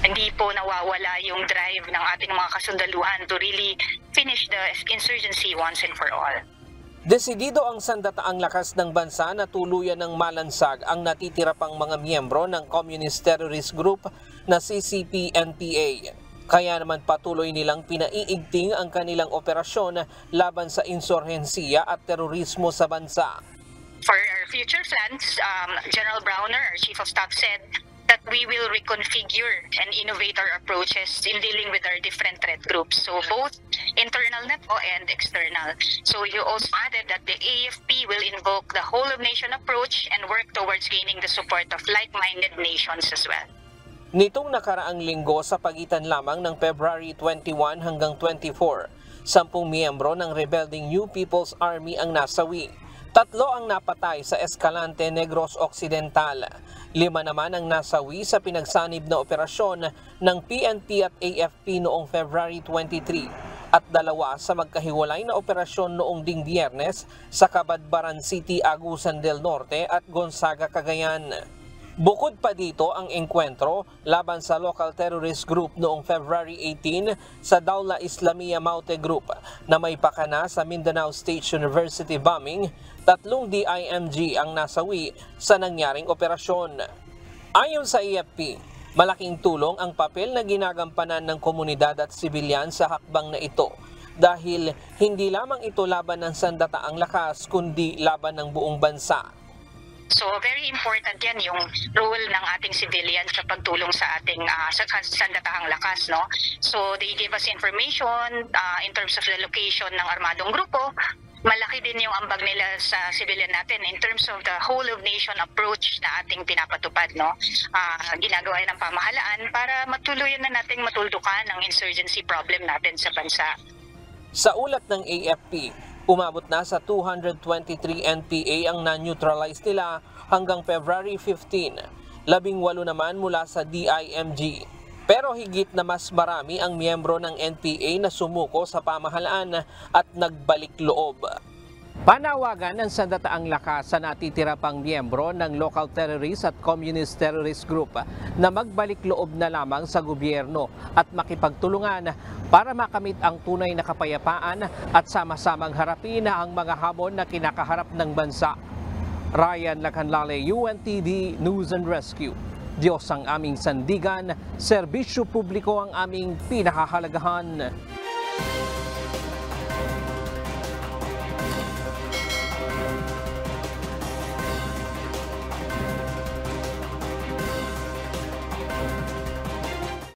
hindi po nawawala yung drive ng ating mga kasundaluhan to really finish the insurgency once and for all. Desidido ang sandataang lakas ng bansa na tuluyan ng malansag ang natitira pang mga miyembro ng Communist Terrorist Group na CCP-NPA. Kaya naman patuloy nilang pinaiigting ang kanilang operasyon laban sa insurhensiya at terorismo sa bansa. For our future plans, General Browner, our Chief of Staff, said that we will reconfigure and innovate our approaches in dealing with our different threat groups. So both internal na po and external. So you also added that the AFP will invoke the whole of nation approach and work towards gaining the support of like-minded nations as well. Nitong nakaraang linggo sa pagitan lamang ng February 21 hanggang 24, 10 miyembro ng rebelding New People's Army ang nasawi. 3 ang napatay sa Escalante Negros Occidental. 5 naman ang nasawi sa pinagsanib na operasyon ng PNP at AFP noong February 23 at 2 sa magkahiwalay na operasyon noong ding Biyernes sa Cabadbaran City, Agusan del Norte at Gonzaga, Cagayan. Bukod pa dito ang engkwentro laban sa local terrorist group noong February 18 sa Daula Islamia Maute Group na may pakana sa Mindanao State University bombing. 3 DIMG ang nasawi sa nangyaring operasyon. Ayon sa AFP, malaking tulong ang papel na ginagampanan ng komunidad at sibilyan sa hakbang na ito dahil hindi lamang ito laban ng sandataang lakas kundi laban ng buong bansa. So very important yan yung role ng ating civilians sa pagtulong sa ating sa sandatahang lakas, no? So they give us information in terms of the location ng armadong grupo. Malaki din yung ambag nila sa civilian natin in terms of the whole of nation approach na ating pinapatupad, no? Ginagawa ng pamahalaan para matuluyan na nating matuldukan ang insurgency problem natin sa bansa. Sa ulat ng AFP, umabot na sa 223 NPA ang na-neutralize nila hanggang February 15, 18 naman mula sa DIMG. Pero higit na mas marami ang miyembro ng NPA na sumuko sa pamahalaan at nagbalik loob. Panawagan ng sandataang lakas sa natitira pang miyembro ng local terrorist at communist terrorist group na magbalik loob na lamang sa gobyerno at makipagtulungan para makamit ang tunay na kapayapaan at sama-samang harapin ang mga hamon na kinakaharap ng bansa. Ryan Lacanlale, UNTV News and Rescue. Diyos ang aming sandigan, serbisyo publiko ang aming pinahahalagahan.